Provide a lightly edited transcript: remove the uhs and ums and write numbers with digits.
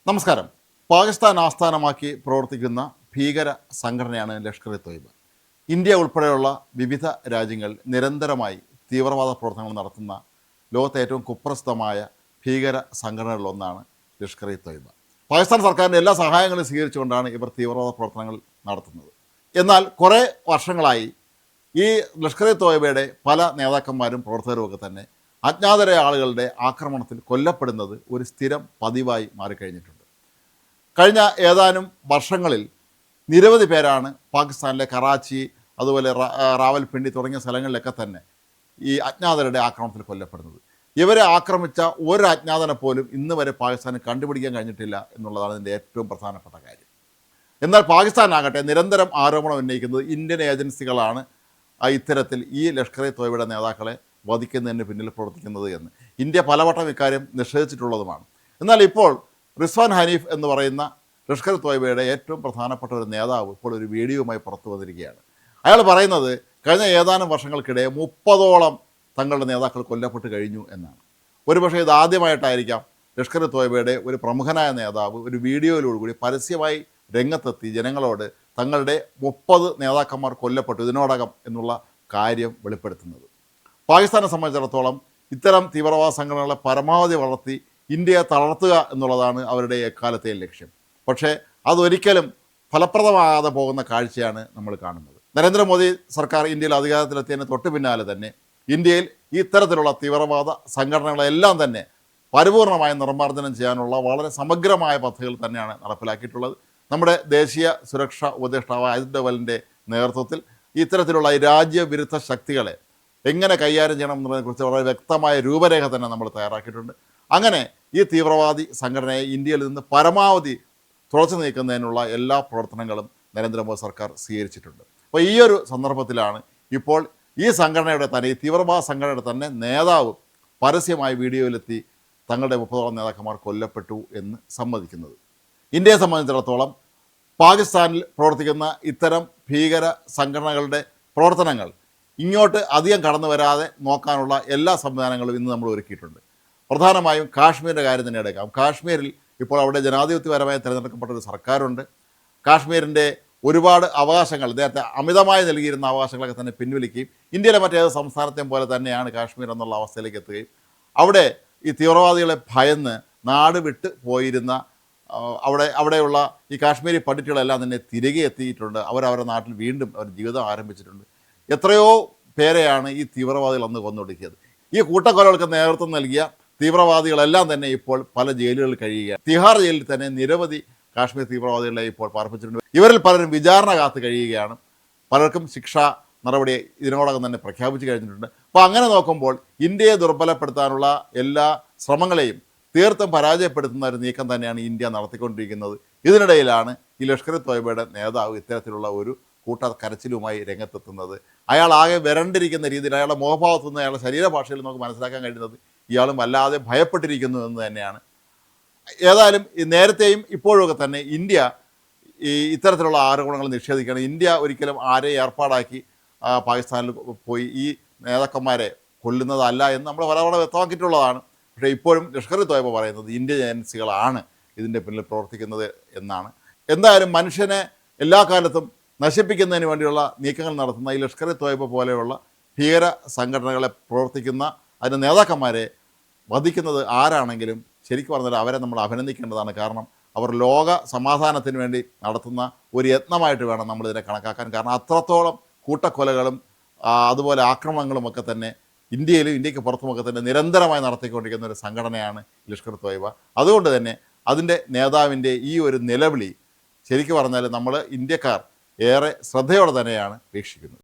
നമസ്കാരം. പാകിസ്ഥാൻ ആസ്ഥാനമാക്കി പ്രവർത്തിക്കുന്ന ഭീകര സംഘടനയാണ് ലഷ്കർ-ഇ-തൊയ്ബ. ഇന്ത്യ ഉൾപ്പെടെയുള്ള വിവിധ രാജ്യങ്ങൾ നിരന്തരമായി തീവ്രവാദ പ്രവർത്തനങ്ങൾ നടത്തുന്ന ലോകത്തെ ഏറ്റവും കുപ്രസിദ്ധമായ ഭീകര സംഘടനകളിലൊന്നാണ് ലഷ്കർ-ഇ-തൊയ്ബ. പാകിസ്ഥാൻ സർക്കാരിൻ്റെ എല്ലാ സഹായങ്ങളും സ്വീകരിച്ചുകൊണ്ടാണ് ഇവർ തീവ്രവാദ പ്രവർത്തനങ്ങൾ നടത്തുന്നത്. എന്നാൽ കുറേ വർഷങ്ങളായി ഈ ലഷ്കർ-ഇ-തൊയ്ബയുടെ പല നേതാക്കന്മാരും പ്രവർത്തകരുമൊക്കെ തന്നെ അജ്ഞാതരായ ആളുകളുടെ ആക്രമണത്തിൽ കൊല്ലപ്പെടുന്നത് ഒരു സ്ഥിരം പതിവായി മാറിക്കഴിഞ്ഞിട്ടുണ്ട്. കഴിഞ്ഞ ഏതാനും വർഷങ്ങളിൽ നിരവധി പേരാണ് പാകിസ്ഥാനിലെ കറാച്ചി, അതുപോലെ റാവൽപിണ്ടി തുടങ്ങിയ സ്ഥലങ്ങളിലൊക്കെ തന്നെ ഈ അജ്ഞാതരുടെ ആക്രമണത്തിൽ കൊല്ലപ്പെടുന്നത്. ഇവരെ ആക്രമിച്ച ഒരു അജ്ഞാതനെ പോലും ഇന്ന് വരെ പാകിസ്ഥാന് കണ്ടുപിടിക്കാൻ കഴിഞ്ഞിട്ടില്ല എന്നുള്ളതാണ് ഇതിൻ്റെ ഏറ്റവും പ്രധാനപ്പെട്ട കാര്യം. എന്നാൽ പാകിസ്ഥാനാകട്ടെ നിരന്തരം ആരോപണം ഉന്നയിക്കുന്നത് ഇന്ത്യൻ ഏജൻസികളാണ് ഇത്തരത്തിൽ ഈ ലഷ്കർ-ഇ-തൊയ്ബയുടെ നേതാക്കളെ വധിക്കുന്നതിന് പിന്നിൽ പ്രവർത്തിക്കുന്നത് എന്ന്. ഇന്ത്യ പലവട്ടം ഇക്കാര്യം നിഷേധിച്ചിട്ടുള്ളതുമാണ്. എന്നാൽ ഇപ്പോൾ റിസ്വാൻ ഹനീഫ് എന്ന് പറയുന്ന ലഷ്കർ-ഇ-തൊയ്ബയുടെ ഏറ്റവും പ്രധാനപ്പെട്ട ഒരു നേതാവ് ഇപ്പോൾ ഒരു വീഡിയോയുമായി പുറത്തു വന്നിരിക്കുകയാണ്. അയാൾ പറയുന്നത് കഴിഞ്ഞ ഏതാനും വർഷങ്ങൾക്കിടെ 30ഓളം തങ്ങളുടെ നേതാക്കൾ കൊല്ലപ്പെട്ട് കഴിഞ്ഞു എന്നാണ്. ഒരുപക്ഷെ ഇത് ആദ്യമായിട്ടായിരിക്കാം ലഷ്കർ-ഇ-തൊയ്ബയുടെ ഒരു പ്രമുഖനായ നേതാവ് ഒരു വീഡിയോയിലൂടെ പരസ്യമായി രംഗത്തെത്തി ജനങ്ങളോട് തങ്ങളുടെ 30 നേതാക്കന്മാർ കൊല്ലപ്പെട്ടു ഇതിനോടകം എന്നുള്ള കാര്യം വെളിപ്പെടുത്തുന്നത്. പാകിസ്ഥാനെ സംബന്ധിച്ചിടത്തോളം ഇത്തരം തീവ്രവാദ സംഘടനകളെ പരമാവധി വളർത്തി ഇന്ത്യയെ തളർത്തുക എന്നുള്ളതാണ് അവരുടെ എക്കാലത്തെയും ലക്ഷ്യം. പക്ഷേ അതൊരിക്കലും ഫലപ്രദമാകാതെ പോകുന്ന കാഴ്ചയാണ് നമ്മൾ കാണുന്നത്. നരേന്ദ്രമോദി സർക്കാർ ഇന്ത്യയിൽ അധികാരത്തിലെത്തിയതിന് തൊട്ട് പിന്നാലെ തന്നെ ഇന്ത്യയിൽ ഇത്തരത്തിലുള്ള തീവ്രവാദ സംഘടനകളെല്ലാം തന്നെ പരിപൂർണമായി നിർമ്മാർജ്ജനം ചെയ്യാനുള്ള വളരെ സമഗ്രമായ പദ്ധതികൾ തന്നെയാണ് നടപ്പിലാക്കിയിട്ടുള്ളത്. നമ്മുടെ ദേശീയ സുരക്ഷാ ഉപദേഷ്ടാവ് അജിത് ഡോവലിൻ്റെ നേതൃത്വത്തിൽ ഇത്തരത്തിലുള്ള രാജ്യവിരുദ്ധ ശക്തികളെ എങ്ങനെ കൈകാര്യം ചെയ്യണം എന്നതിനെക്കുറിച്ച് വളരെ വ്യക്തമായ രൂപരേഖ തന്നെ നമ്മൾ തയ്യാറാക്കിയിട്ടുണ്ട്. അങ്ങനെ ഈ തീവ്രവാദി സംഘടനയെ ഇന്ത്യയിൽ നിന്ന് പരമാവധി തുറച്ചു നീക്കുന്നതിനുള്ള എല്ലാ പ്രവർത്തനങ്ങളും നരേന്ദ്രമോദി സർക്കാർ സ്വീകരിച്ചിട്ടുണ്ട്. അപ്പോൾ ഈ ഒരു സന്ദർഭത്തിലാണ് ഇപ്പോൾ ഈ സംഘടനയുടെ തന്നെ ഈ തീവ്രവാദ സംഘടനയുടെ തന്നെ നേതാവ് പരസ്യമായ വീഡിയോയിലെത്തി തങ്ങളുടെ 30ഓളം നേതാക്കന്മാർ കൊല്ലപ്പെട്ടു എന്ന് സമ്മതിക്കുന്നത്. ഇന്ത്യയെ സംബന്ധിച്ചിടത്തോളം പാകിസ്ഥാനിൽ പ്രവർത്തിക്കുന്ന ഇത്തരം ഭീകര സംഘടനകളുടെ പ്രവർത്തനങ്ങൾ ഇങ്ങോട്ട് അധികം കടന്നു വരാതെ നോക്കാനുള്ള എല്ലാ സംവിധാനങ്ങളും ഇന്ന് നമ്മൾ ഒരുക്കിയിട്ടുണ്ട്. പ്രധാനമായും കാശ്മീരിൻ്റെ കാര്യം തന്നെ എടുക്കാം. കാശ്മീരിൽ ഇപ്പോൾ അവിടെ ജനാധിപത്യപരമായി തിരഞ്ഞെടുക്കപ്പെട്ട ഒരു സർക്കാരുണ്ട്. കാശ്മീരിൻ്റെ ഒരുപാട് അവകാശങ്ങൾ നേരത്തെ അമിതമായി നൽകിയിരുന്ന അവകാശങ്ങളൊക്കെ തന്നെ പിൻവലിക്കുകയും ഇന്ത്യയിലെ മറ്റേത് സംസ്ഥാനത്തെയും പോലെ തന്നെയാണ് കാശ്മീർ എന്നുള്ള അവസ്ഥയിലേക്ക് എത്തുകയും അവിടെ ഈ തീവ്രവാദികളെ ഭയന്ന് നാട് വിട്ട് പോയിരുന്ന അവിടെയുള്ള ഈ കാശ്മീരി പണ്ഡിറ്റുകളെല്ലാം തന്നെ തിരികെ എത്തിയിട്ടുണ്ട്. അവരവരുടെ നാട്ടിൽ വീണ്ടും അവർ ജീവിതം ആരംഭിച്ചിട്ടുണ്ട്. എത്രയോ പേരെയാണ് ഈ തീവ്രവാദികൾ അന്ന് കൊന്നൊടുക്കിയത്. ഈ കൂട്ടക്കൊലകൾക്ക് നേതൃത്വം നൽകിയ തീവ്രവാദികളെല്ലാം തന്നെ ഇപ്പോൾ പല ജയിലുകളിൽ കഴിയുകയാണ്. തിഹാർ ജയിലിൽ തന്നെ നിരവധി കാശ്മീർ തീവ്രവാദികളെ ഇപ്പോൾ പാർപ്പിച്ചിട്ടുണ്ട്. ഇവരിൽ പലരും വിചാരണ കാത്ത് കഴിയുകയാണ്. പലർക്കും ശിക്ഷാ നടപടി ഇതിനോടകം തന്നെ പ്രഖ്യാപിച്ചു കഴിഞ്ഞിട്ടുണ്ട്. അപ്പോൾ അങ്ങനെ നോക്കുമ്പോൾ ഇന്ത്യയെ ദുർബലപ്പെടുത്താനുള്ള എല്ലാ ശ്രമങ്ങളെയും തീർത്തും പരാജയപ്പെടുത്തുന്ന ഒരു നീക്കം തന്നെയാണ് ഇന്ത്യ നടത്തിക്കൊണ്ടിരിക്കുന്നത്. ഇതിനിടയിലാണ് ഈ ലഷ്കർ-ഇ-തൊയ്ബയുടെ നേതാവ് ഇത്തരത്തിലുള്ള ഒരു കൂട്ടക്കരച്ചിലുമായി രംഗത്തെത്തുന്നത്. അയാൾ ആകെ വരണ്ടിരിക്കുന്ന രീതിയിൽ അയാളുടെ മുഖഭാവത്തു നിന്ന് അയാളുടെ ശരീരഭാഷയിൽ നമുക്ക് മനസ്സിലാക്കാൻ കഴിയുന്നത് ഇയാളും വല്ലാതെ ഭയപ്പെട്ടിരിക്കുന്നു എന്ന് തന്നെയാണ്. ഏതായാലും നേരത്തെയും ഇപ്പോഴൊക്കെ തന്നെ ഇന്ത്യ ഇത്തരത്തിലുള്ള ആരോപണങ്ങൾ നിഷേധിക്കണം. ഇന്ത്യ ഒരിക്കലും ആരെയും ഏർപ്പാടാക്കി പാകിസ്ഥാനിൽ പോയി ഈ നേതാക്കന്മാരെ കൊല്ലുന്നതല്ല എന്ന് നമ്മൾ പലവണ വ്യക്തമാക്കിയിട്ടുള്ളതാണ്. പക്ഷേ ഇപ്പോഴും ലഷ്കർ-ഇ-തൊയ്ബ പറയുന്നത് ഇന്ത്യൻ ഏജൻസികളാണ് ഇതിൻ്റെ പിന്നിൽ പ്രവർത്തിക്കുന്നത് എന്നാണ്. എന്തായാലും മനുഷ്യനെ എല്ലാ കാലത്തും നശിപ്പിക്കുന്നതിന് വേണ്ടിയുള്ള നീക്കങ്ങൾ നടത്തുന്ന ഈ ലഷ്കർ-ഇ-തൊയ്ബ പോലെയുള്ള ഭീകര സംഘടനകളെ പ്രവർത്തിക്കുന്ന അതിൻ്റെ നേതാക്കന്മാരെ വധിക്കുന്നത് ആരാണെങ്കിലും ശരിക്കും പറഞ്ഞാൽ അവരെ നമ്മൾ അഭിനന്ദിക്കേണ്ടതാണ്. കാരണം അവർ ലോക സമാധാനത്തിന് വേണ്ടി നടത്തുന്ന ഒരു യത്നമായിട്ട് വേണം നമ്മളിതിനെ കണക്കാക്കാൻ. കാരണം അത്രത്തോളം കൂട്ടക്കൊലകളും അതുപോലെ ആക്രമണങ്ങളുമൊക്കെ തന്നെ ഇന്ത്യയിലും ഇന്ത്യക്ക് പുറത്തുമൊക്കെ തന്നെ നിരന്തരമായി നടത്തിക്കൊണ്ടിരിക്കുന്ന ഒരു സംഘടനയാണ് ലഷ്കർ-ഇ-തൊയ്ബ. അതുകൊണ്ട് തന്നെ അതിൻ്റെ നേതാവിൻ്റെ ഈ ഒരു നിലവിളി ശരിക്കും പറഞ്ഞാൽ നമ്മൾ ഇന്ത്യക്കാർ ഏറെ ശ്രദ്ധയോടെ തന്നെയാണ് വീക്ഷിക്കുന്നത്.